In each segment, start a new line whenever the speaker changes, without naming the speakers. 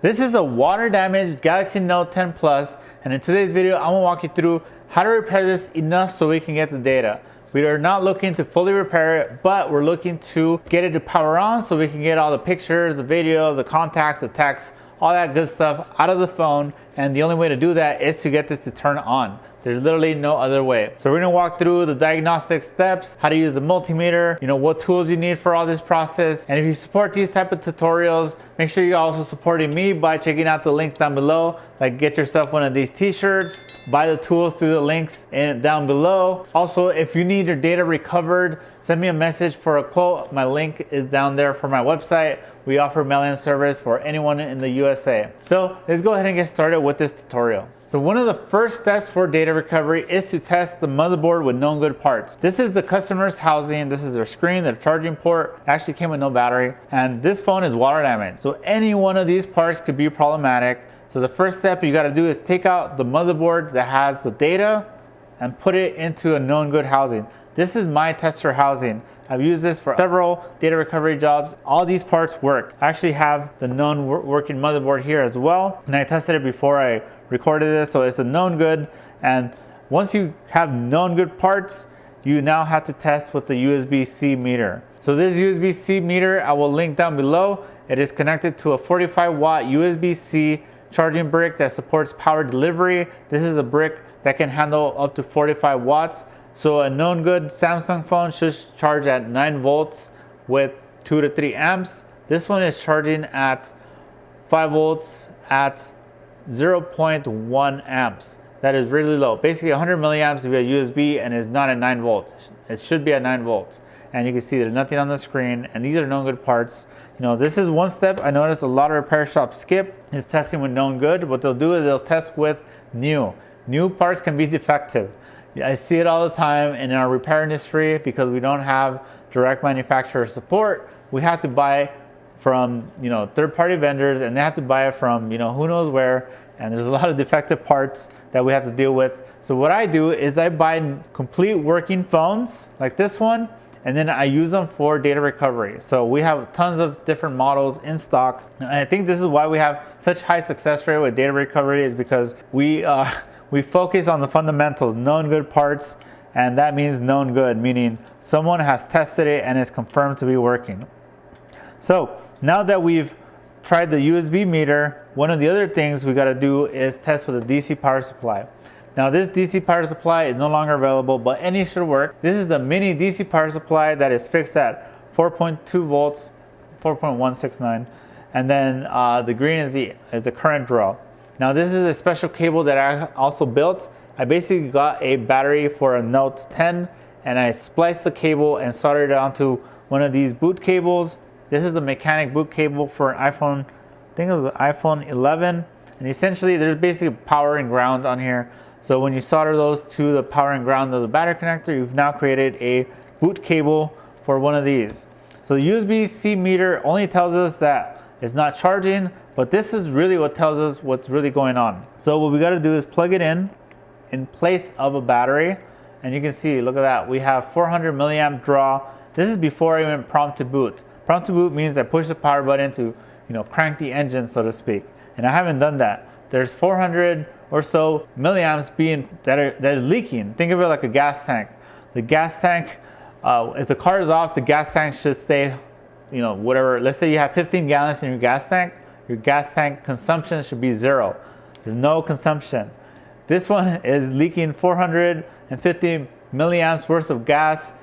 This is a water damaged Galaxy Note 10 Plus, and in today's video I'm going to walk you through how to repair this enough so we can get the data. We are not looking to fully repair it, but we're looking to get it to power on so we can get all the pictures, the videos, the contacts, the texts, all that good stuff out of the phone, and the only way to do that is to get this to turn on. There's literally no other way. So we're gonna walk through the diagnostic steps, how to use the multimeter, what tools you need for all this process. And if you support these type of tutorials, make sure you're also supporting me by checking out the links down below. Like get yourself one of these t-shirts, buy the tools through the links down below. Also, if you need your data recovered, send me a message for a quote. My link is down there for my website. We offer mail-in service for anyone in the USA. So let's go ahead and get started with this tutorial. So one of the first steps for data recovery is to test the motherboard with known good parts. This is the customer's housing. This is their screen, their charging port. It actually came with no battery. And this phone is water damaged. So any one of these parts could be problematic. So the first step you gotta do is take out the motherboard that has the data and put it into a known good housing. This is my tester housing. I've used this for several data recovery jobs. All these parts work. I actually have the known working motherboard here as well. And I tested it before I recorded this, so it's a known good. And once you have known good parts, you now have to test with the USB-C meter. So this USB-C meter, I will link down below. It is connected to a 45-watt USB-C charging brick that supports power delivery. This is a brick that can handle up to 45 watts. So a known good Samsung phone should charge at 9 volts with 2 to 3 amps. This one is charging at 5 volts at 0.1 amps. That is really low. Basically 100 milliamps via USB and is not at 9 volts. It should be at 9 volts. And you can see there's nothing on the screen, and these are known good parts. This is one step I noticed a lot of repair shops skip, is testing with known good. What they'll do is they'll test with new. New parts can be defective. I see it all the time in our repair industry because we don't have direct manufacturer support. We have to buy from third-party vendors, and they have to buy it from who knows where, and there's a lot of defective parts that we have to deal with. So what I do is I buy complete working phones like this one, and then I use them for data recovery. So we have tons of different models in stock, and I think this is why we have such high success rate with data recovery, is because we focus on the fundamentals, known good parts, and that means known good, meaning someone has tested it and it's confirmed to be working. So now that we've tried the USB meter, one of the other things we got to do is test with a DC power supply. Now this DC power supply is no longer available, but any should work. This is the mini DC power supply that is fixed at 4.2 volts, 4.169, and then the green is the current draw. Now this is a special cable that I also built. I basically got a battery for a Note 10, and I spliced the cable and soldered it onto one of these boot cables. This is a mechanic boot cable for an iPhone, I think it was an iPhone 11. And essentially there's basically power and ground on here. So when you solder those to the power and ground of the battery connector, you've now created a boot cable for one of these. So the USB-C meter only tells us that it's not charging, but this is really what tells us what's really going on. So what we got to do is plug it in place of a battery, and you can see, look at that, we have 400 milliamp draw. This is before I even prompt to boot. Prompt to boot means I push the power button to crank the engine, so to speak, and I haven't done that. There's 400 or so milliamps that is leaking. Think of it like a gas tank. The gas tank, if the car is off, the gas tank should stay, whatever. Let's say you have 15 gallons in your gas tank consumption should be 0. There's no consumption. This one is leaking 450 milliamps worth of gas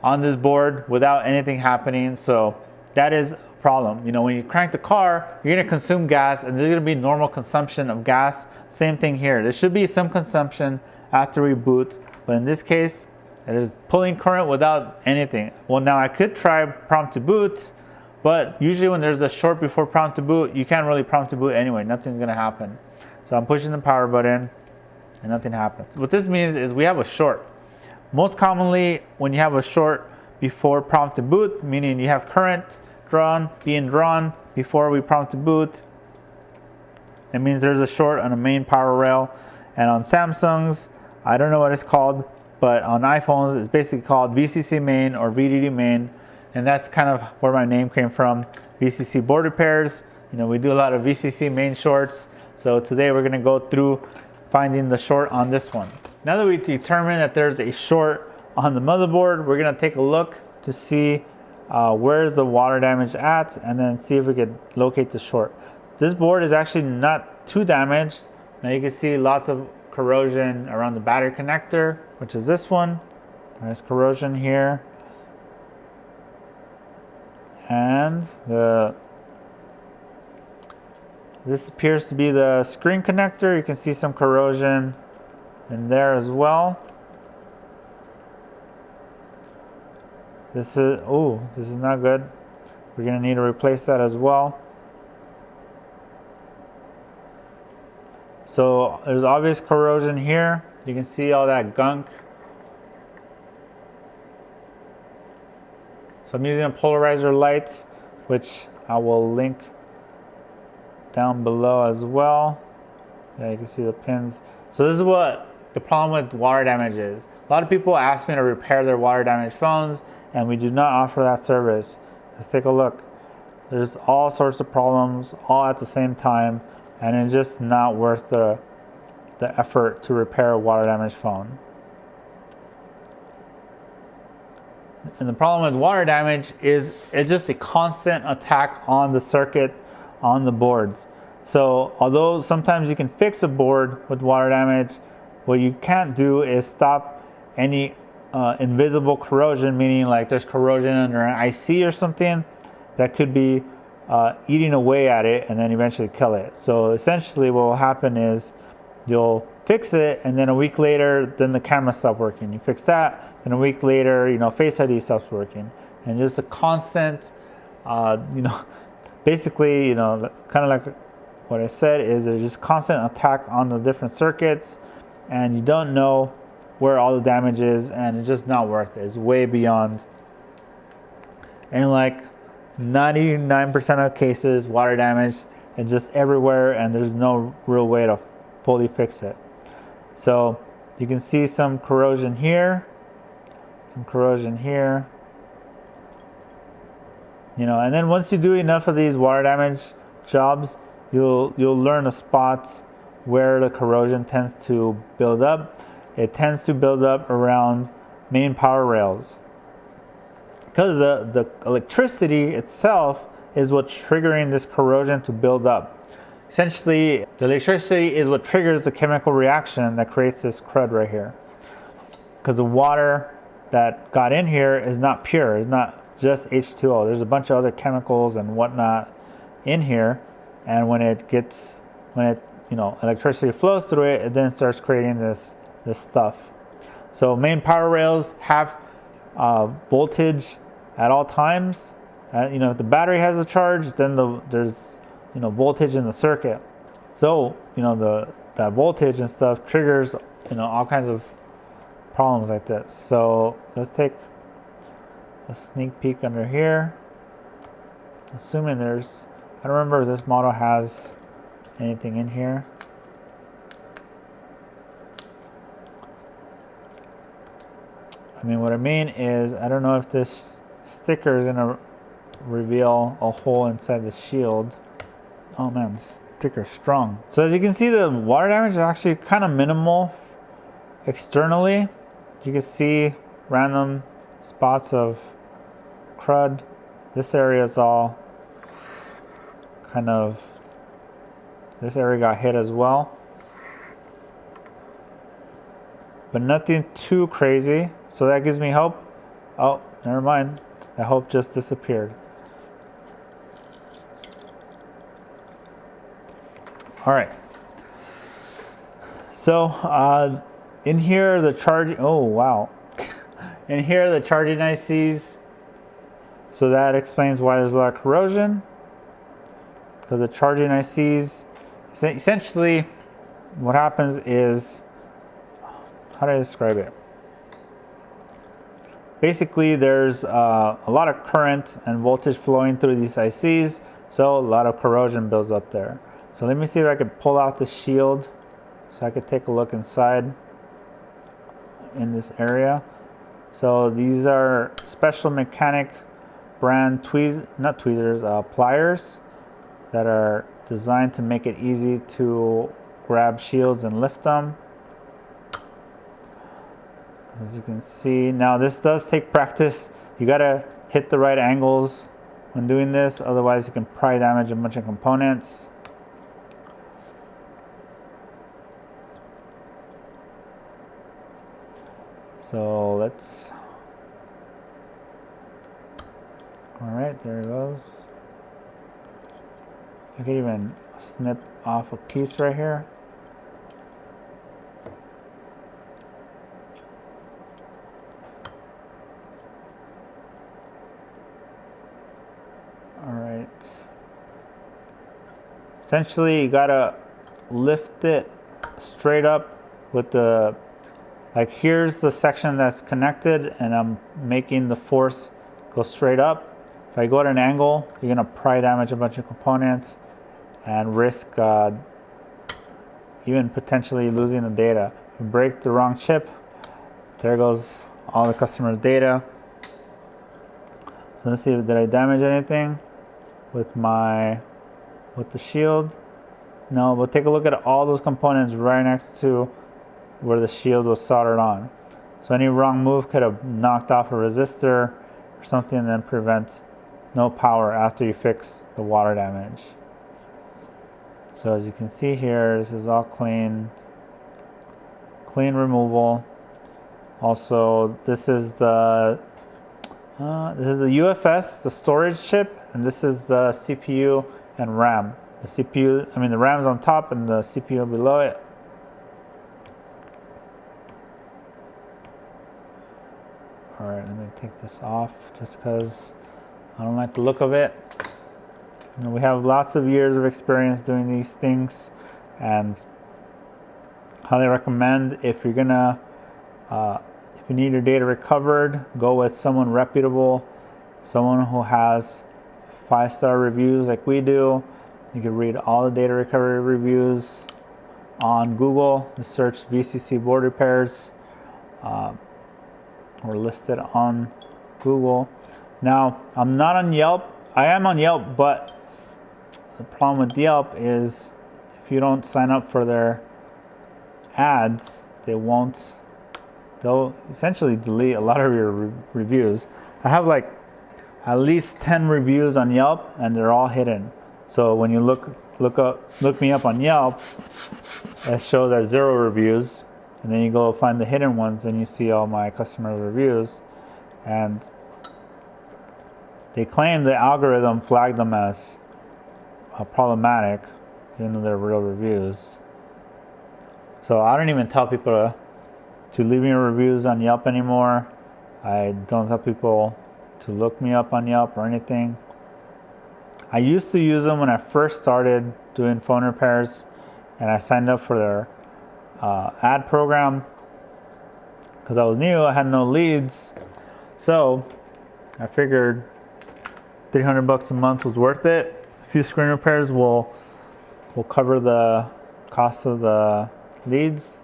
on this board without anything happening. So that is a problem. When you crank the car, you're gonna consume gas, and there's gonna be normal consumption of gas. Same thing here. There should be some consumption after we boot, but in this case, it is pulling current without anything. Well, now I could try prompt to boot, but usually when there's a short before prompt to boot, you can't really prompt to boot anyway. Nothing's gonna happen. So I'm pushing the power button and nothing happens. What this means is we have a short. Most commonly, when you have a short before prompt to boot, meaning you have current being drawn before we prompt to boot, it means there's a short on a main power rail. And on Samsungs, I don't know what it's called, but on iPhones, it's basically called VCC main or VDD main. And that's kind of where my name came from. VCC board repairs. You know, we do a lot of VCC main shorts. So today we're gonna go through finding the short on this one. Now that we determined that there's a short on the motherboard, we're gonna take a look to see where's the water damage at, and then see if we could locate the short. This board is actually not too damaged. Now you can see lots of corrosion around the battery connector, which is this one. There's corrosion here. And this appears to be the screen connector. You can see some corrosion in there as well. This is not good. We're gonna need to replace that as well. So there's obvious corrosion here. You can see all that gunk. So I'm using a polarizer light, which I will link down below as well. Yeah, you can see the pins. So this is what the problem with water damage is. A lot of people ask me to repair their water damaged phones, and we do not offer that service. Let's take a look. There's all sorts of problems all at the same time, and it's just not worth the effort to repair a water damaged phone. And the problem with water damage is it's just a constant attack on the circuit, on the boards. So although sometimes you can fix a board with water damage, what you can't do is stop any invisible corrosion, meaning like there's corrosion under an IC or something that could be eating away at it and then eventually kill it. So essentially what will happen is you'll fix it, and then a week later, then the camera stops working. You fix that, then a week later, you know, Face ID stops working. And just a constant, you know, basically, you know, kind of like what I said is there's just constant attack on the different circuits, and you don't know where all the damage is, and it's just not worth it. It's way beyond. And like 99% of cases, water damage is just everywhere, and there's no real way to fully fix it. So you can see some corrosion here, some corrosion here. You know, and then once you do enough of these water damage jobs, you'll learn the spots where the corrosion tends to build up. It tends to build up around main power rails, because the electricity itself is what's triggering this corrosion to build up. Essentially, the electricity is what triggers the chemical reaction that creates this crud right here. Because the water that got in here is not pure. It's not just H2O. There's a bunch of other chemicals and whatnot in here, and when you know, electricity flows through it, it then starts creating this stuff. So main power rails have voltage at all times. You know, if the battery has a charge, then there's, you know, voltage in the circuit. So, you know, that voltage and stuff triggers, you know, all kinds of problems like this. So let's take a sneak peek under here. Assuming I don't remember if this model has anything in here. I mean, what I mean is, I don't know if this sticker is gonna reveal a hole inside the shield. Oh man, this sticker's strong. So as you can see, the water damage is actually kind of minimal externally. You can see random spots of crud. This area is all kind of, this area got hit as well, but nothing too crazy. So that gives me hope. Oh, never mind. That hope just disappeared. All right. So in here, the charging, oh wow. In here, the charging ICs. So that explains why there's a lot of corrosion. Because the charging ICs, essentially what happens is, how do I describe it? Basically, there's a lot of current and voltage flowing through these ICs, so a lot of corrosion builds up there. So let me see if I could pull out the shield so I could take a look inside in this area. So these are Special Mechanic brand pliers. that are designed to make it easy to grab shields and lift them. As you can see, now this does take practice. You gotta hit the right angles when doing this, otherwise you can probably damage a bunch of components. So let's, all right, there it goes. I could even snip off a piece right here. All right. Essentially, you gotta lift it straight up with the, like here's the section that's connected and I'm making the force go straight up. If I go at an angle, you're gonna probably damage a bunch of components and risk even potentially losing the data. If you break the wrong chip, there goes all the customer's data. So let's see, did I damage anything with the shield? No, but take a look at all those components right next to where the shield was soldered on. So any wrong move could have knocked off a resistor or something and then prevent no power after you fix the water damage. So as you can see here, this is all clean removal. Also, this is the UFS, the storage chip, and this is the CPU and RAM. The CPU, I mean the RAM's on top and the CPU below it. All right, let me take this off just because I don't like the look of it. You know, we have lots of years of experience doing these things, and highly recommend if you're gonna, if you need your data recovered, go with someone reputable, someone who has 5-star reviews like we do. You can read all the data recovery reviews on Google. Just search VCC board repairs. We're listed on Google. Now, I'm not on Yelp. I am on Yelp, but the problem with Yelp is if you don't sign up for their ads, they'll essentially delete a lot of your reviews. I have like at least 10 reviews on Yelp and they're all hidden. So when you look me up on Yelp, it shows as 0 reviews. And then you go find the hidden ones and you see all my customer reviews. And they claim the algorithm flagged them as problematic, even though they're real reviews. So I don't even tell people to leave me reviews on Yelp anymore. I don't tell people to look me up on Yelp or anything. I used to use them when I first started doing phone repairs, and I signed up for their ad program because I was new. I had no leads, so I figured $300 a month was worth it. A few screen repairs will cover the cost of the leads.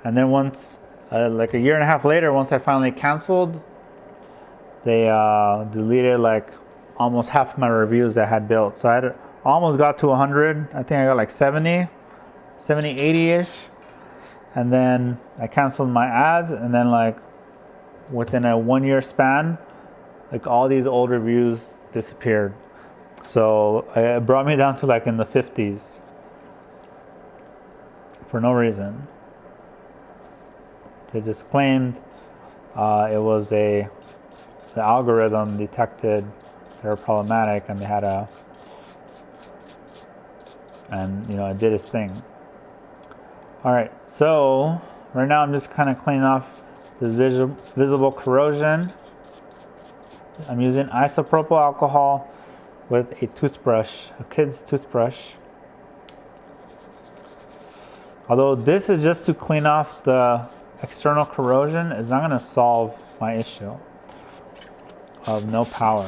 And then once, like a year and a half later, once I finally canceled, they deleted like almost half of my reviews I had built. So I had almost got to 100. I think I got like 70, 80-ish. And then I canceled my ads, and then like within a 1-year span, like all these old reviews disappeared. So it brought me down to like in the 50s for no reason. They just claimed it was the algorithm detected they were problematic, and they had it did its thing. All right, so right now I'm just kind of cleaning off this visible corrosion. I'm using isopropyl alcohol with a toothbrush, a kid's toothbrush. Although this is just to clean off the external corrosion, it's not going to solve my issue of no power.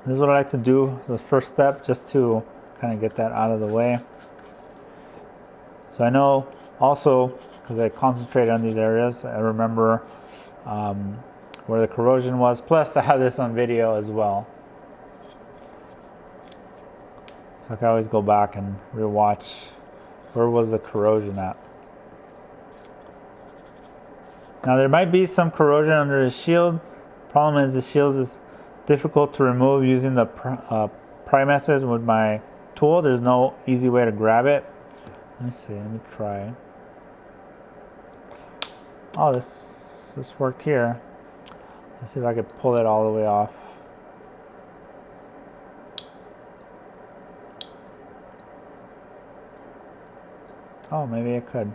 This is what I like to do as the first step, just to kind of get that out of the way. So I know also, because I concentrated on these areas, I remember where the corrosion was. Plus I have this on video as well. So I can always go back and rewatch where was the corrosion at. Now there might be some corrosion under the shield. Problem is the shield is difficult to remove using the pry method with my tool. There's no easy way to grab it. Let me see, let me try. Oh, this worked here. Let's see if I could pull it all the way off. Oh, maybe I could.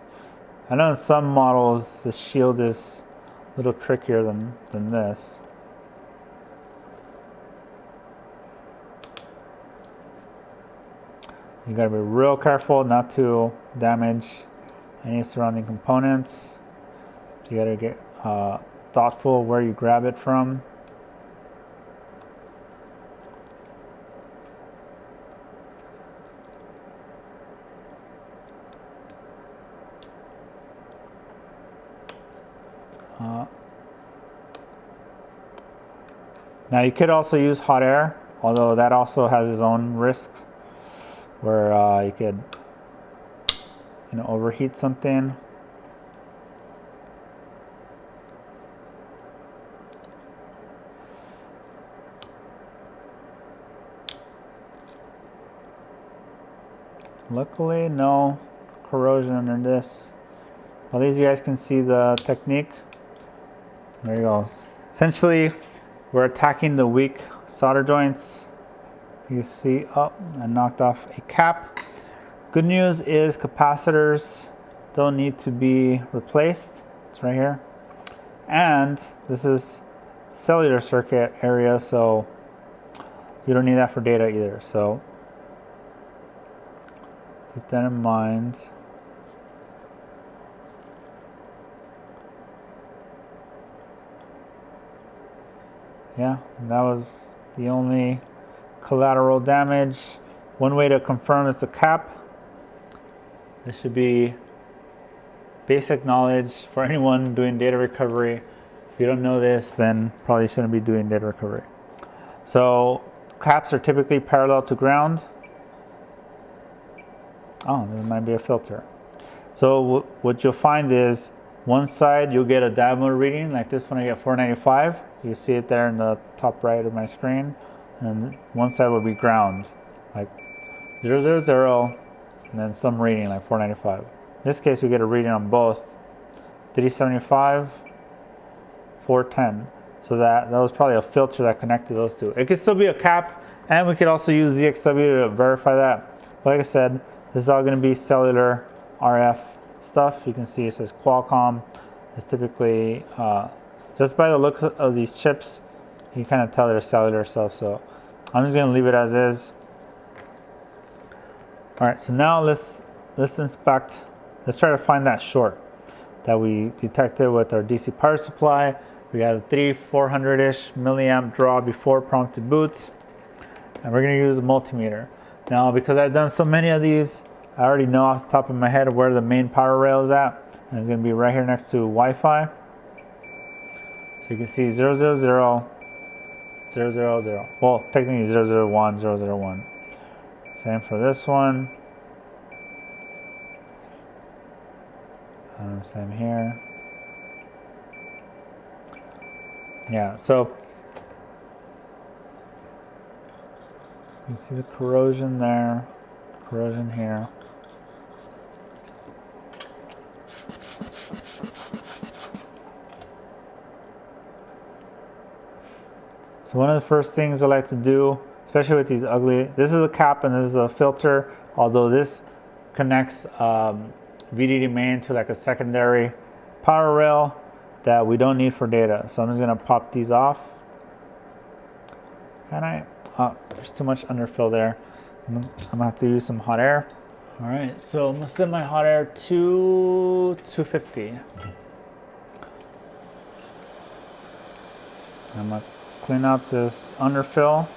I know in some models the shield is a little trickier than this. You gotta be real careful not to damage any surrounding components. You gotta get thoughtful where you grab it from. Now you could also use hot air, although that also has its own risks, where you could, overheat something. Luckily, no corrosion under this. Well, at least you guys can see the technique. There you go. Essentially, we're attacking the weak solder joints. You see, oh, I knocked off a cap. Good news is capacitors don't need to be replaced. It's right here. And this is cellular circuit area, so you don't need that for data either. So keep that in mind. Yeah, that was the only collateral damage. One way to confirm is the cap. This should be basic knowledge for anyone doing data recovery. If you don't know this, then probably shouldn't be doing data recovery. So caps are typically parallel to ground. Oh, there might be a filter. So what you'll find is one side you'll get a diameter reading, like this one I get 495. You see it there in the top right of my screen. And one side will be ground, like 000, and then some reading like 495. In this case, we get a reading on both 375, 410. So that was probably a filter that connected those two. It could still be a cap, and we could also use ZXW to verify that. But like I said, this is all going to be cellular RF stuff. You can see it says Qualcomm. It's typically, just by the looks of these chips, you kind of tell they're cellular stuff. So I'm just going to leave it as is. All right, so now let's inspect. Let's try to find that short that we detected with our DC power supply. We got a 400-ish milliamp draw before prompted boots, and we're going to use a multimeter. Now, because I've done so many of these, I already know off the top of my head where the main power rail is at, and it's going to be right here next to Wi-Fi. So you can see 000, 000. Well, technically 001, 001. Same for this one. Same here. Yeah, so you can see the corrosion there, corrosion here. So one of the first things I like to do, especially with these ugly, this is a cap and this is a filter, although this connects VDD main to like a secondary power rail that we don't need for data. So I'm just gonna pop these off. Can I? Oh, there's too much underfill there. So I'm gonna have to use some hot air. All right, so I'm gonna set my hot air to 250. I'm gonna clean out this underfill.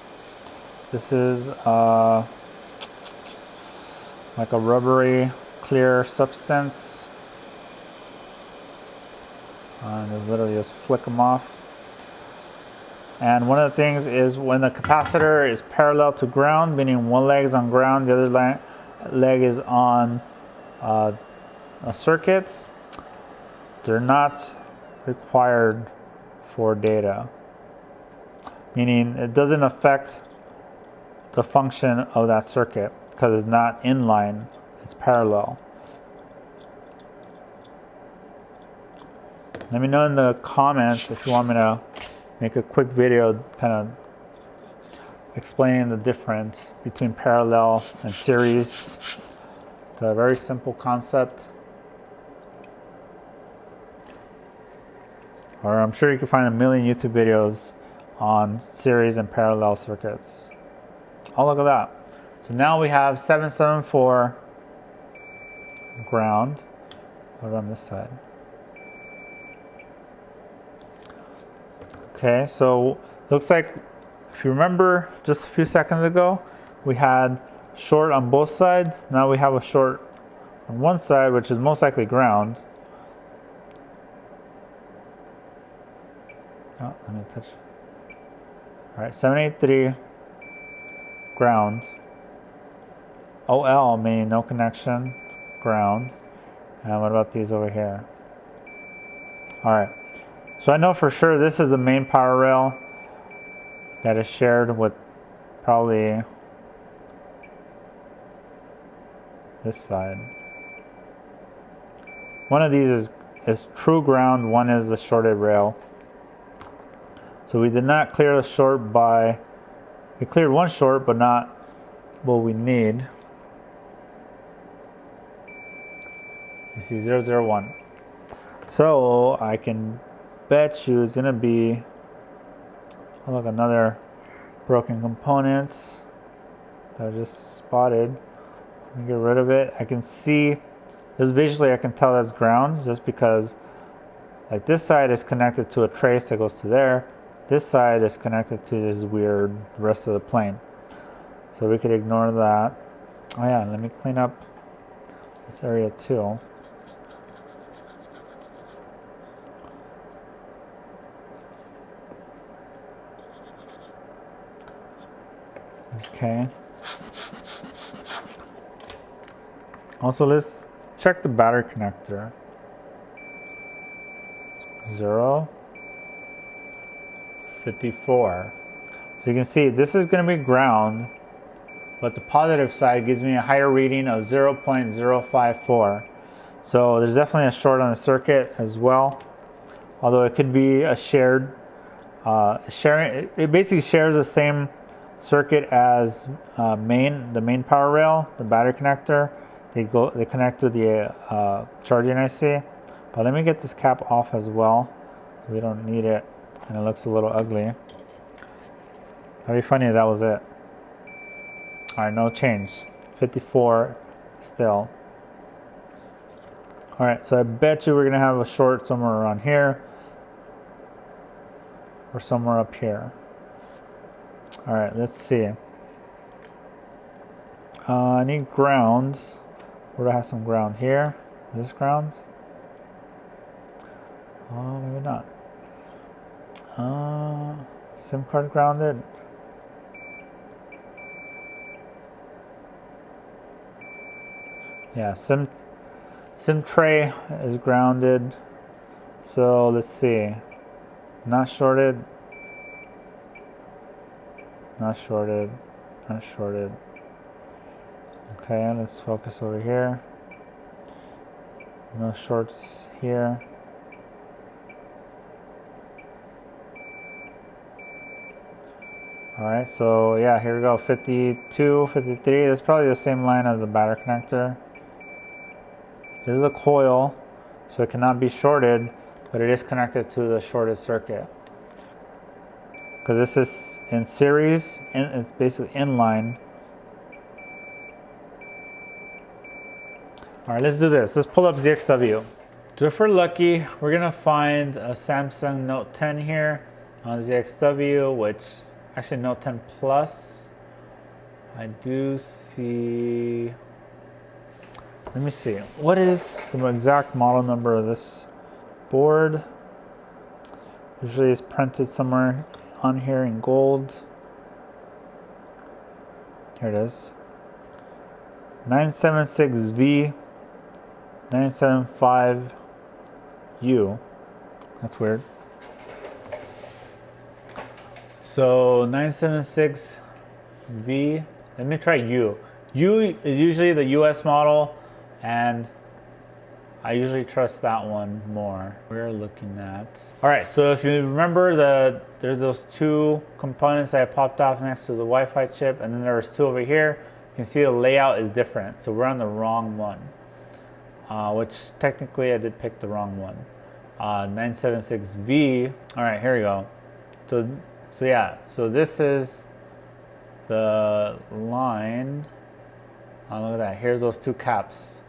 This is like a rubbery clear substance. And just literally just flick them off. And one of the things is when the capacitor is parallel to ground, meaning one leg is on ground, the other leg is on circuits, they're not required for data. Meaning it doesn't affect the function of that circuit because it's not in line, it's parallel. Let me know in the comments if you want me to make a quick video kind of explaining the difference between parallel and series. It's a very simple concept. Or I'm sure you can find a million YouTube videos on series and parallel circuits. Oh, look at that. So now we have 774 ground. What on this side? Okay, so looks like, if you remember just a few seconds ago, we had short on both sides. Now we have a short on one side, which is most likely ground. Oh, let me touch it. All right, 783 ground. OL meaning no connection, ground. And what about these over here? All right. So I know for sure this is the main power rail that is shared with probably this side. One of these is true ground, one is the shorted rail. So we did not clear the short we cleared one short, but not what we need. You see 001. So I can bet you it's gonna be, oh look, another broken components that I just spotted. Let me get rid of it. I can see, just visually I can tell that's ground just because like this side is connected to a trace that goes to there. This side is connected to this weird rest of the plane. So we could ignore that. Oh yeah, let me clean up this area too. Okay. Also, let's check the battery connector. 0, 54. So you can see this is going to be ground, but the positive side gives me a higher reading of 0.054. So there's definitely a short on the circuit as well, although it could be a shared, it basically shares the same circuit as the main power rail, the battery connector. They connect to the charging IC. But let me get this cap off as well. We don't need it, and it looks a little ugly. That'd be funny if that was it. All right, no change. 54 still. All right, so I bet you we're gonna have a short somewhere around here or somewhere up here. All right, let's see. I need ground. Where do I have some ground here? Is this ground? Oh, maybe not. SIM card grounded. Yeah, SIM tray is grounded. So let's see. Not shorted. Not shorted. Not shorted. Okay, let's focus over here. No shorts here. All right, so yeah, here we go. 52, 53. That's probably the same line as the battery connector. This is a coil, so it cannot be shorted, but it is connected to the shorted circuit. Because this is in series, and it's basically in line. All right, let's do this. Let's pull up ZXW. So if we're lucky, we're gonna find a Samsung Note 10 here on ZXW, which actually Note 10 Plus. I do see, let me see. What is the exact model number of this board? Usually it's printed somewhere on here in gold. Here it is. 976V, 975U. That's weird. So 976V. Let me try U. U is usually the US model, and I usually trust that one more. We're looking at. All right, so if you remember, there's those two components that I popped off next to the Wi-Fi chip, and then there's two over here. You can see the layout is different, so we're on the wrong one, which technically I did pick the wrong one. 976V. All right, here we go. So yeah, so this is the line. Oh, look at that. Here's those two caps.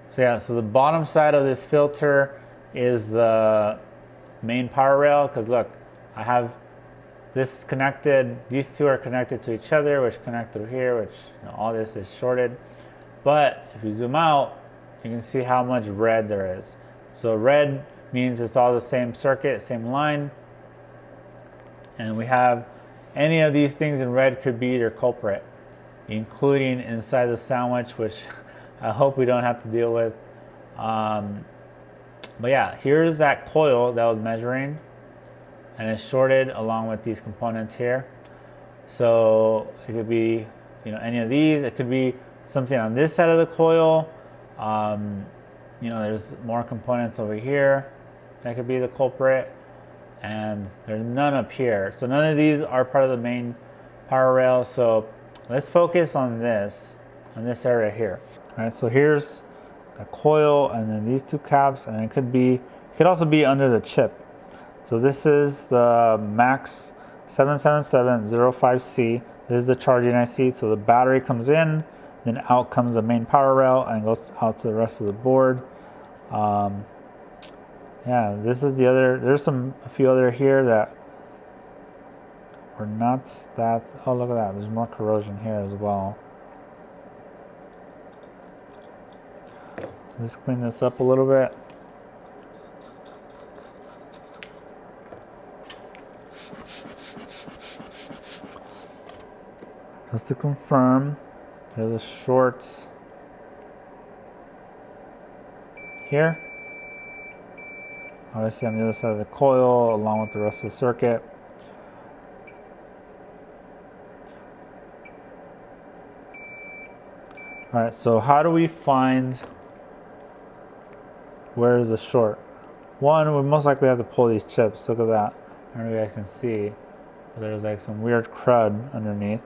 So yeah, so the bottom side of this filter is the main power rail, because look, I have this connected, these two are connected to each other, which connect through here, which, you know, all this is shorted. But if you zoom out, you can see how much red there is. So red means it's all the same circuit, same line. And we have any of these things in red could be your culprit, including inside the sandwich, which I hope we don't have to deal with. But yeah, here's that coil that was measuring, and it's shorted along with these components here. So it could be, you know, any of these. It could be something on this side of the coil. You know, there's more components over here that could be the culprit, and there's none up here. So none of these are part of the main power rail. So let's focus on this area here. All right, so here's the coil, and then these two caps, and it could also be under the chip. So this is the Max 77705C. This is the charging IC. So the battery comes in, then out comes the main power rail and goes out to the rest of the board. Yeah, this is the other. There's a few other here that were not that. Oh, look at that. There's more corrosion here as well. Let's clean this up a little bit. Just to confirm, there's the shorts here. Obviously on the other side of the coil, along with the rest of the circuit. All right, so how do we find where is the short? One, we most likely have to pull these chips. Look at that. I don't know if you guys can see, but there's like some weird crud underneath.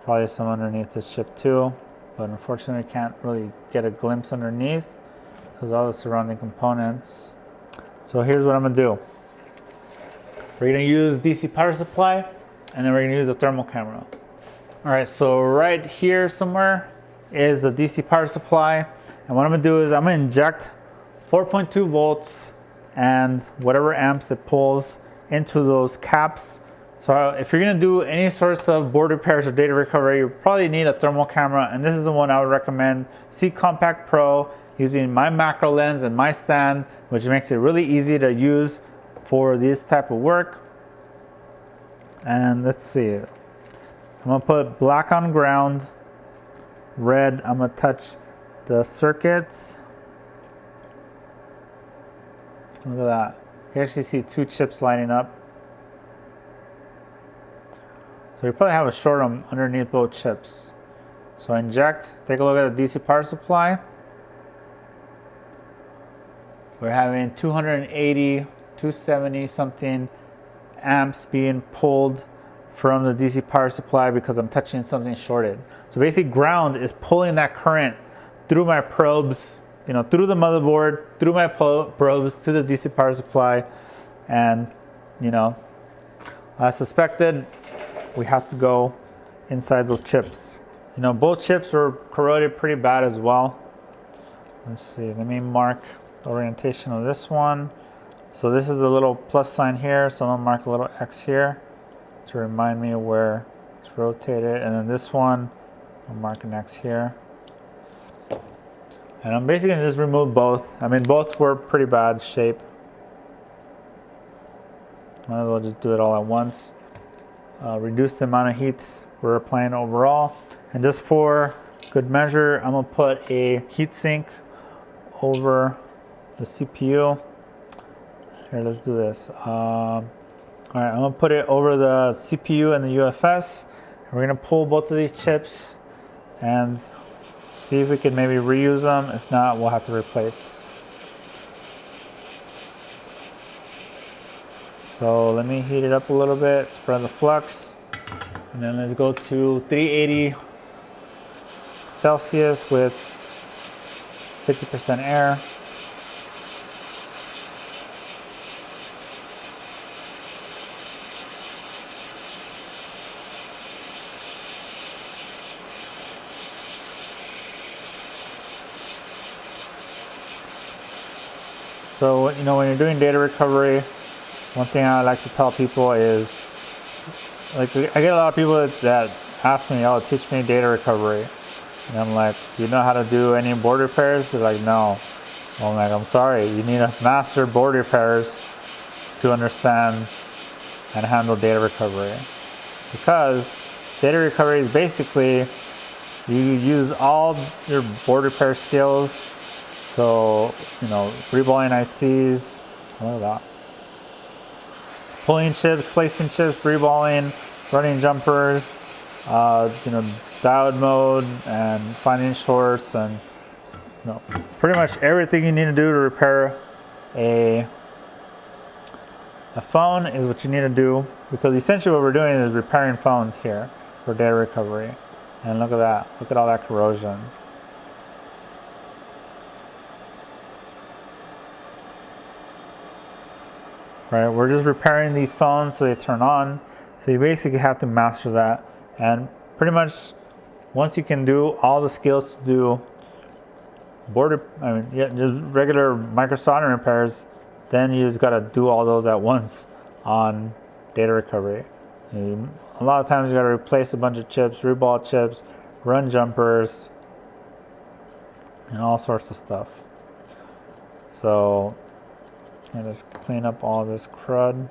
Probably some underneath this chip too, but unfortunately I can't really get a glimpse underneath because all the surrounding components. So here's what I'm gonna do. We're gonna use DC power supply, and then we're gonna use a thermal camera. All right, so right here somewhere is the DC power supply, and what I'm gonna do is I'm gonna inject 4.2 volts and whatever amps it pulls into those caps. So if you're gonna do any sorts of board repairs or data recovery, you probably need a thermal camera, and this is the one I would recommend. C Compact Pro, using my macro lens and my stand, which makes it really easy to use for this type of work. And let's see, I'm gonna put black on ground, red, I'm gonna touch the circuits. Look at that. You can actually see two chips lining up. So you probably have a short underneath both chips. So inject, take a look at the DC power supply. We're having 280, 270 something amps being pulled from the DC power supply because I'm touching something shorted. So basically ground is pulling that current through my probes, you know, through the motherboard, through my probes to the DC power supply. And, you know, as suspected, we have to go inside those chips. You know, both chips were corroded pretty bad as well. Let's see, let me mark the orientation of this one. So this is the little plus sign here, so I'm gonna mark a little X here to remind me where it's rotated. And then this one, I'll mark an X here. And I'm basically gonna just remove both. I mean, both were pretty bad shape. Might as well just do it all at once. Reduce the amount of heats we're applying overall. And just for good measure, I'm gonna put a heat sink over the CPU. Here, let's do this. All right, I'm gonna put it over the CPU and the UFS. We're gonna pull both of these chips and see if we can maybe reuse them. If not, we'll have to replace. So let me heat it up a little bit, spread the flux, and then let's go to 380 Celsius with 50% air. So, you know, when you're doing data recovery, one thing I like to tell people is, like, I get a lot of people that ask me, oh, teach me data recovery. And I'm like, do you know how to do any board repairs? They're like, no. Well, I'm like, I'm sorry, you need to master board repairs to understand and handle data recovery. Because data recovery is basically, you use all your board repair skills. So, you know, reballing ICs, what about pulling chips, placing chips, reballing, running jumpers, you know, diode mode, and finding shorts, and you know, pretty much everything you need to do to repair a phone is what you need to do, because essentially what we're doing is repairing phones here for data recovery. And look at that, look at all that corrosion. Right, we're just repairing these phones so they turn on. So you basically have to master that. And pretty much once you can do all the skills to do just regular micro-soldering repairs, then you just gotta do all those at once on data recovery. A lot of times you gotta replace a bunch of chips, reball chips, run jumpers, and all sorts of stuff. So I just clean up all this crud.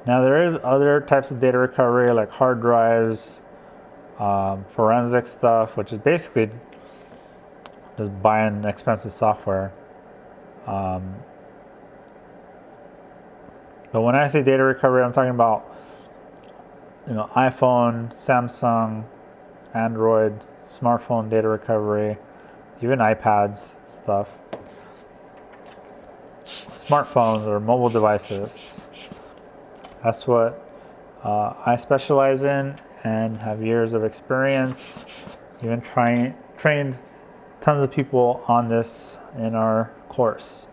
Now there is other types of data recovery like hard drives, forensic stuff, which is basically just buying expensive software. But when I say data recovery, I'm talking about, you know, iPhone, Samsung, Android, smartphone data recovery, even iPads stuff, smartphones or mobile devices. That's what I specialize in and have years of experience. Even trained tons of people on this in our course.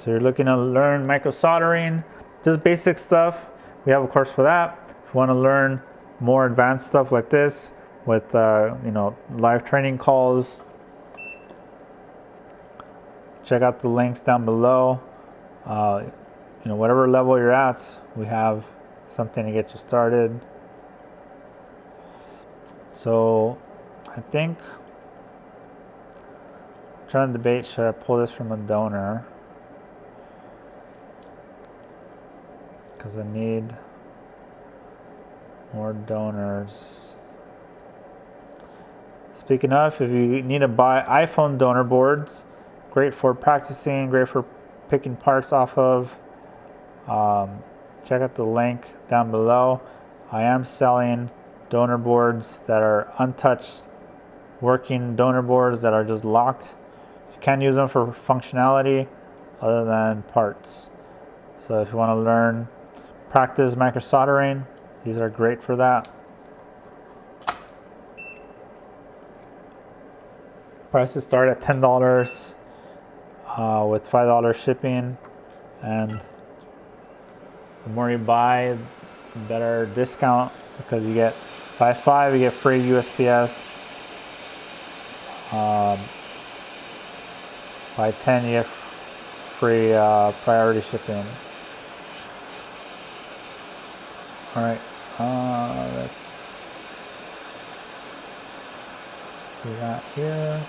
So you're looking to learn micro-soldering, just basic stuff. We have a course for that. If you want to learn more advanced stuff like this, with you know, live training calls, check out the links down below. You know, whatever level you're at, we have something to get you started. So I think I'm trying to debate, should I pull this from a donor, because I need more donors. Speaking of, if you need to buy iPhone donor boards, great for practicing, great for picking parts off of. Check out the link down below. I am selling donor boards that are untouched, working donor boards that are just locked. You can't use them for functionality other than parts. So if you want to learn, practice micro-soldering, these are great for that. Prices start at $10 with $5 shipping, and the more you buy, the better discount, because you get, buy 5 you get free USPS, buy 10 you get free priority shipping. All right, let's do that here.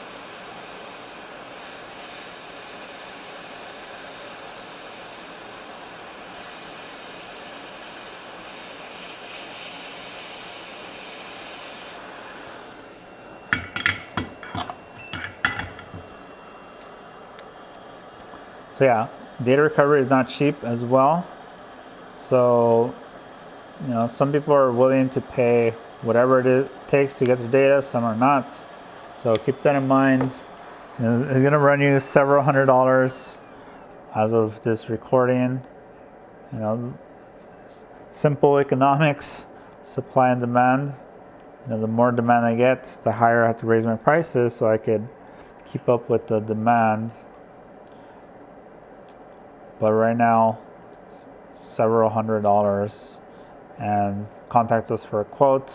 So yeah, data recovery is not cheap as well. So, you know, some people are willing to pay whatever it takes to get the data, some are not. So keep that in mind. It's gonna run you several $100s as of this recording. You know, simple economics, supply and demand. You know, the more demand I get, the higher I have to raise my prices so I could keep up with the demand. But right now, several $100s, and contact us for a quote.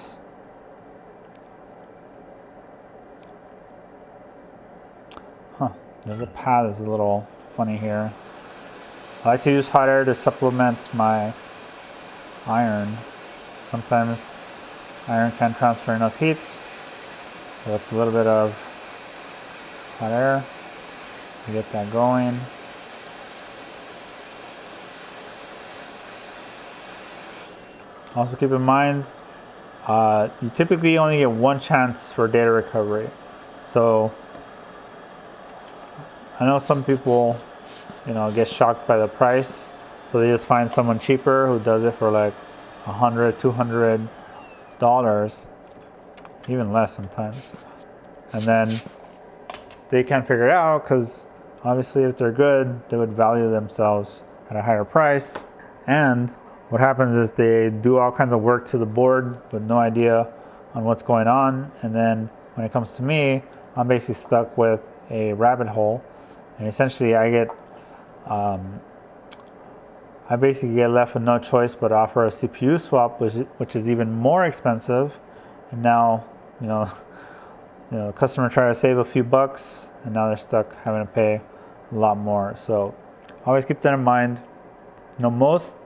There's a pad that's a little funny here. I like to use hot air to supplement my iron. Sometimes iron can't transfer enough heat, so with a little bit of hot air to get that going. Also keep in mind, you typically only get one chance for data recovery. So I know some people, you know, get shocked by the price, so they just find someone cheaper who does it for like $100, $200, even less sometimes. And then they can't figure it out because obviously if they're good, they would value themselves at a higher price. And what happens is they do all kinds of work to the board with no idea on what's going on. And then when it comes to me, I'm basically stuck with a rabbit hole. And essentially I basically get left with no choice but offer a CPU swap, which is even more expensive. And now, you know, the customer try to save a few bucks, and now they're stuck having to pay a lot more. So always keep that in mind. You know, most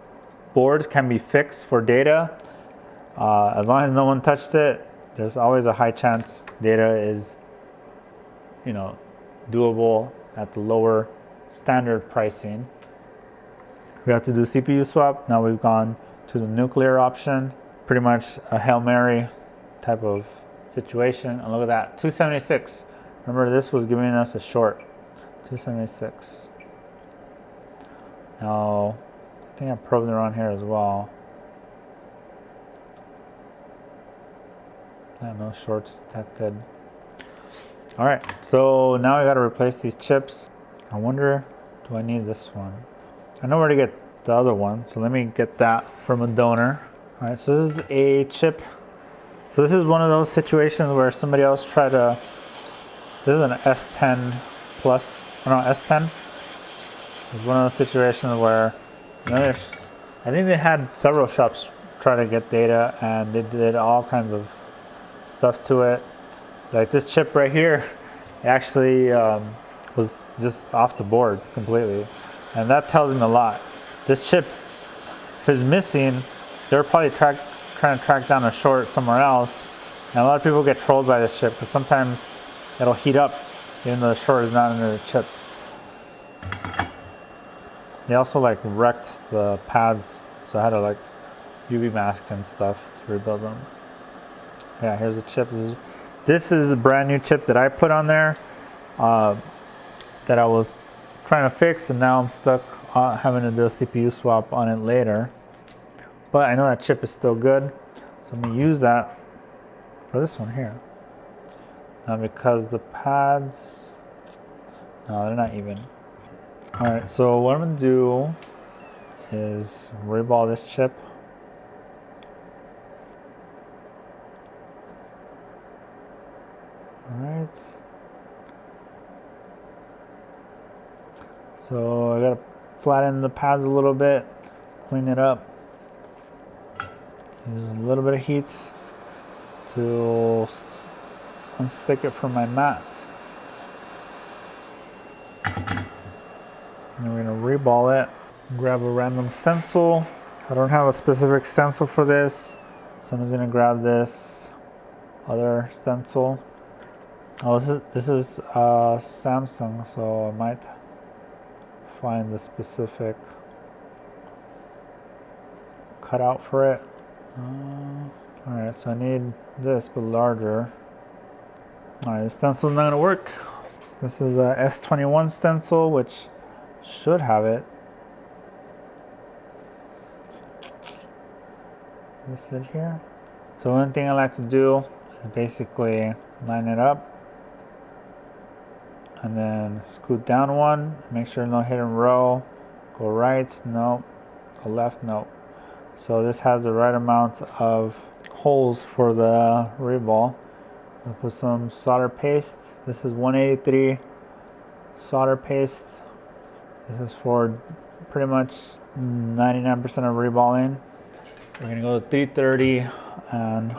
boards can be fixed for data. As long as no one touched it, there's always a high chance data is, you know, doable at the lower standard pricing. We have to do CPU swap. Now we've gone to the nuclear option. Pretty much a Hail Mary type of situation. And look at that, 276. Remember, this was giving us a short, 276. Now, I think I probed it around here as well. Yeah, no shorts detected. All right, so now I got to replace these chips. I wonder, do I need this one? I know where to get the other one, so let me get that from a donor. All right, so this is a chip. So this is one of those situations where somebody else tried to, this is an S10 plus, no, S10. It's one of those situations where, you know, I think they had several shops try to get data, and they did all kinds of stuff to it. Like this chip right here, actually was just off the board completely. And that tells me a lot. This chip is missing. They're probably trying to track down a short somewhere else. And a lot of people get trolled by this chip because sometimes it'll heat up even though the short is not under the chip. They also like wrecked the pads, so I had to like UV mask and stuff to rebuild them. Yeah, here's the chip. This is a brand new chip that I put on there that I was trying to fix, and now I'm stuck having to do a CPU swap on it later. But I know that chip is still good, so I'm going to use that for this one here. Now because the pads, no, they're not even. All right, so what I'm going to do is reball this chip. Alright, so I gotta flatten the pads a little bit, clean it up, use a little bit of heat to unstick it from my mat. And we're gonna reball it, grab a random stencil. I don't have a specific stencil for this, so I'm just gonna grab this other stencil. Oh, this is Samsung, so I might find the specific cutout for it. All right, so I need this, but larger. All right, this stencil is not gonna work. This is a S21 stencil, which should have it listed here. So one thing I like to do is basically line it up and then scoot down one, make sure no hidden row, go right, no, go left, no. So this has the right amount of holes for the reball. I'll put some solder paste. This is 183 solder paste. This is for pretty much 99% of reballing. We're gonna go to 330 and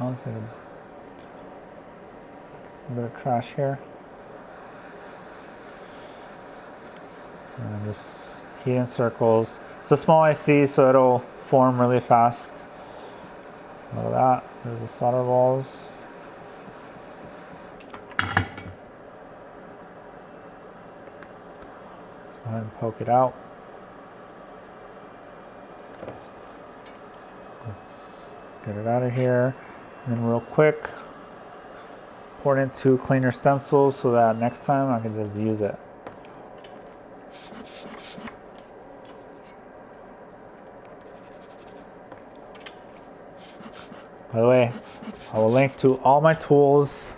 I'll see a bit of trash here. And just heat in circles. It's a small IC, so it'll form really fast. Look at that. There's the solder balls. Go ahead and poke it out. Let's get it out of here. And then real quick, pour it into cleaner stencils so that next time I can just use it. By the way, I will link to all my tools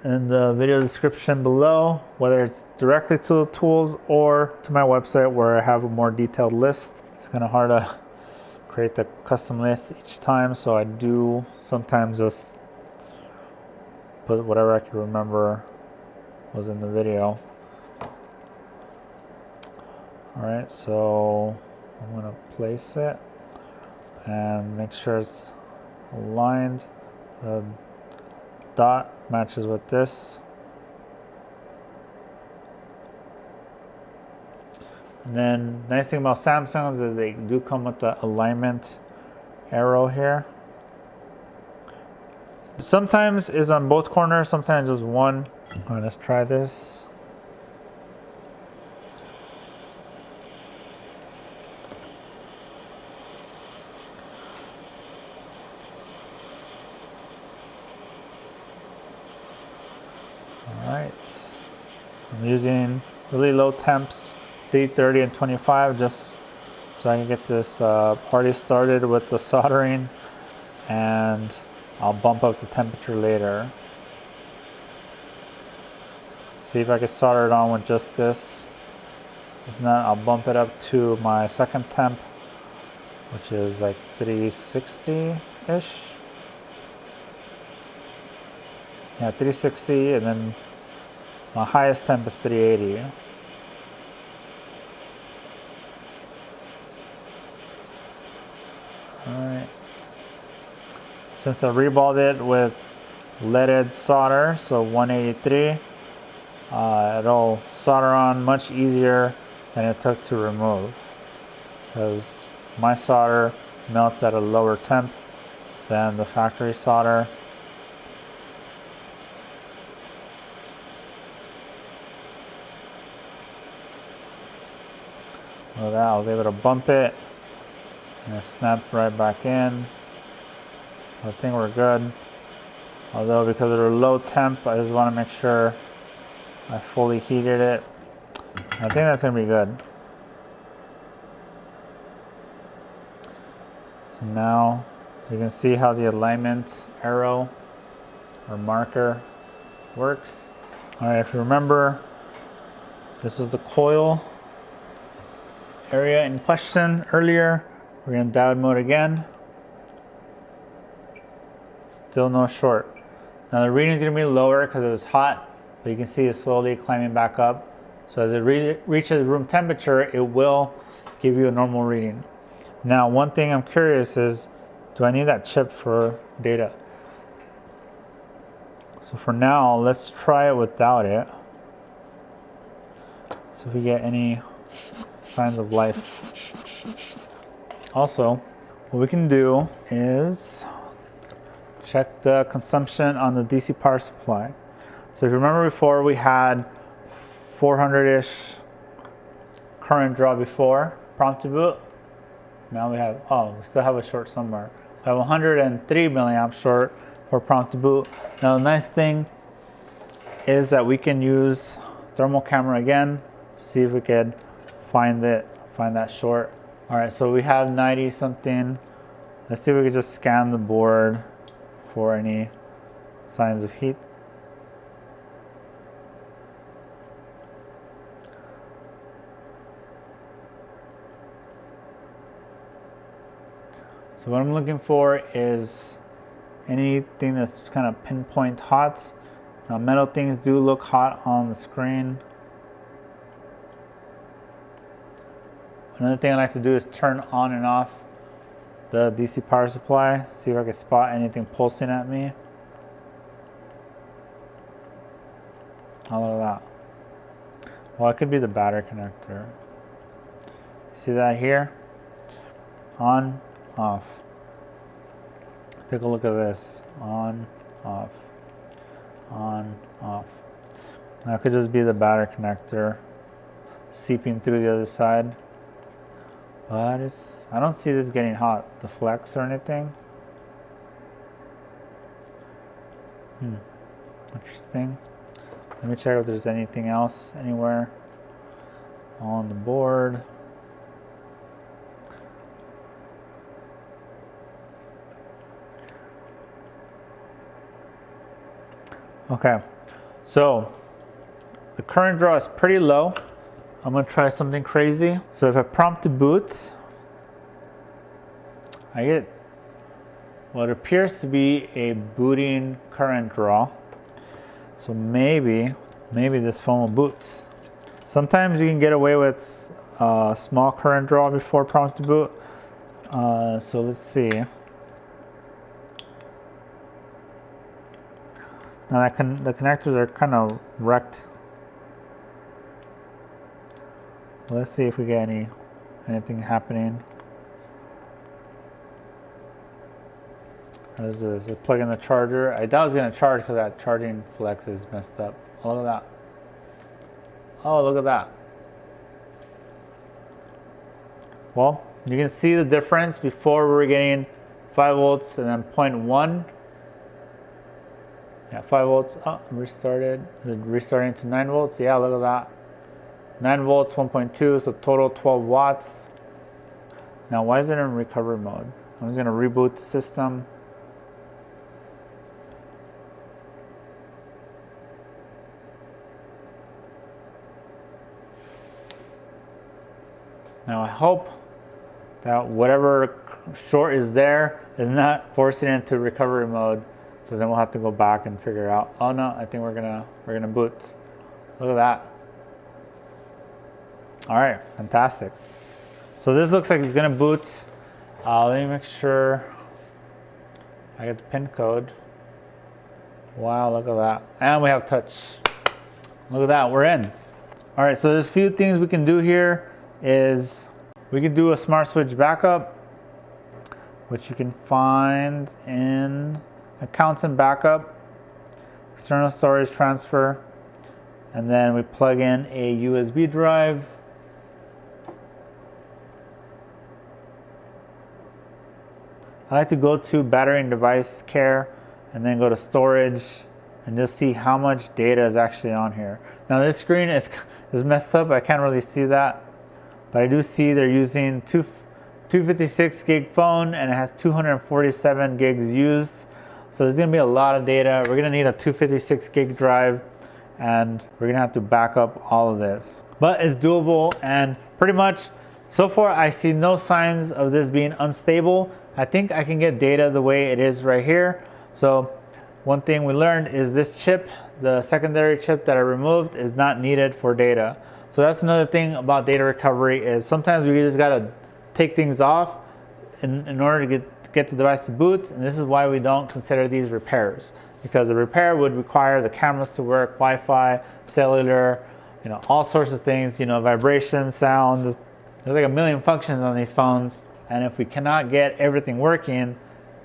in the video description below, whether it's directly to the tools or to my website where I have a more detailed list. It's kind of hard to create the custom list each time, so I do sometimes just put whatever I can remember was in the video. Alright, so I'm going to place it and make sure it's aligned. The dot matches with this. And then nice thing about Samsungs is they do come with the alignment arrow here. Sometimes it's on both corners, sometimes just one. All right, let's try this. All right, I'm using really low temps, 330 and 25, just so I can get this party started with the soldering, and I'll bump up the temperature later. See if I can solder it on with just this. If not, I'll bump it up to my second temp, which is like 360-ish. Yeah, 360, and then my highest temp is 380. Alright. Since I reballed it with leaded solder, so 183, it'll solder on much easier than it took to remove, because my solder melts at a lower temp than the factory solder. With that, I was able to bump it and it snapped right back in. I think we're good. Although because of the low temp, I just want to make sure I fully heated it. I think that's going to be good. So now you can see how the alignment arrow or marker works. Alright, if you remember, this is the coil area in question earlier. We're in diode mode again. Still no short. Now the reading is going to be lower because it was hot, but you can see it's slowly climbing back up. So as it reaches room temperature, it will give you a normal reading. Now one thing I'm curious is, do I need that chip for data? So for now, let's try it without it. So if we get any signs of life. Also, what we can do is check the consumption on the DC power supply. So if you remember before, we had 400-ish current draw before prompt to boot. Now we have, we still have a short somewhere. We have 103 milliamp short for prompt to boot. Now the nice thing is that we can use thermal camera again to see if we could find that short. All right, so we have 90 something. Let's see if we could just scan the board for any signs of heat. So what I'm looking for is anything that's kind of pinpoint hot. Now, metal things do look hot on the screen. Another thing I like to do is turn on and off the DC power supply, see if I can spot anything pulsing at me. Oh, look at that. Well, it could be the battery connector. See that here? On, off. Take a look at this. On, off. On, off. That could just be the battery connector seeping through the other side. But I don't see this getting hot, the flex or anything. Interesting. Let me check if there's anything else anywhere on the board. Okay, so the current draw is pretty low. I'm gonna try something crazy. So if I prompt to boot, I get what appears to be a booting current draw. So maybe this phone will boot. Sometimes you can get away with small current draw before prompt to boot. So let's see. Now the connectors are kind of wrecked. Let's see if we get anything happening. Let's do this. Let's plug in the charger. I doubt it's gonna charge because that charging flex is messed up. Oh, look at that. Oh, look at that. Well, you can see the difference. Before we were getting 5 volts and then 0.1. Yeah, 5 volts. Oh, restarted. Is it restarting to 9 volts? Yeah, look at that. 9 volts, 1.2, so total 12 watts. Now, why is it in recovery mode? I'm just gonna reboot the system. Now, I hope that whatever short is there is not forcing it into recovery mode. So then we'll have to go back and figure out. Oh no, I think we're gonna boot. Look at that. All right, fantastic. So this looks like it's gonna boot. Let me make sure I get the pin code. Wow, look at that. And we have touch. Look at that, we're in. All right, so there's a few things we can do here. Is we can do a smart switch backup, which you can find in accounts and backup, external storage transfer, and then we plug in a USB drive. I like to go to battery and device care and then go to storage and just see how much data is actually on here. Now this screen is messed up. I can't really see that, but I do see they're using 256 gig phone and it has 247 gigs used. So there's gonna be a lot of data. We're gonna need a 256 gig drive and we're gonna have to back up all of this. But it's doable, and pretty much so far I see no signs of this being unstable. I think I can get data the way it is right here. So one thing we learned is this chip, the secondary chip that I removed, is not needed for data. So that's another thing about data recovery, is sometimes we just gotta take things off in order to get the device to boot, and this is why we don't consider these repairs, because the repair would require the cameras to work, Wi-Fi, cellular, all sorts of things, vibration, sound. There's like a million functions on these phones, and if we cannot get everything working,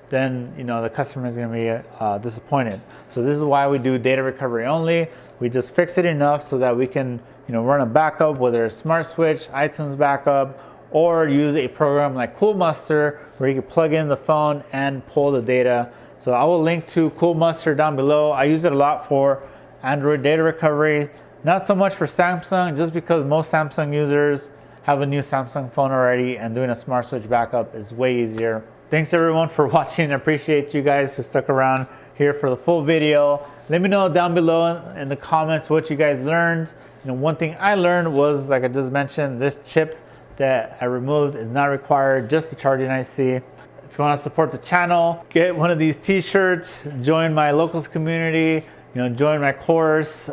then the customer is going to be disappointed. So this is why we do data recovery only. We just fix it enough so that we can run a backup, whether it's Smart Switch, iTunes backup, or use a program like CoolMuster where you can plug in the phone and pull the data. So I will link to CoolMuster down below. I use it a lot for Android data recovery. Not so much for Samsung, just because most Samsung users have a new Samsung phone already, and doing a smart switch backup is way easier. Thanks everyone for watching. I appreciate you guys who stuck around here for the full video. Let me know down below in the comments what you guys learned. One thing I learned was, like I just mentioned, this chip that I removed is not required, just the charging IC. If you want to support the channel, get one of these t-shirts, join my locals community, join my course,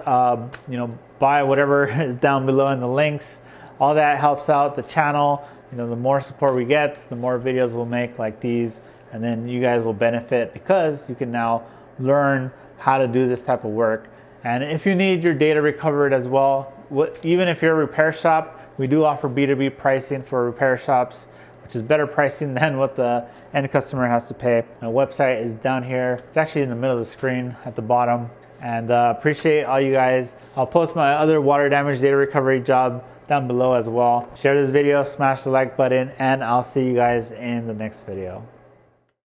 buy whatever is down below in the links. All that helps out the channel. The more support we get, the more videos we'll make like these, and then you guys will benefit because you can now learn how to do this type of work. And if you need your data recovered as well, even if you're a repair shop, we do offer B2B pricing for repair shops, which is better pricing than what the end customer has to pay. My website is down here. It's actually in the middle of the screen at the bottom. And appreciate all you guys. I'll post my other water damage data recovery job down below as well. Share this video, smash the like button, and I'll see you guys in the next video.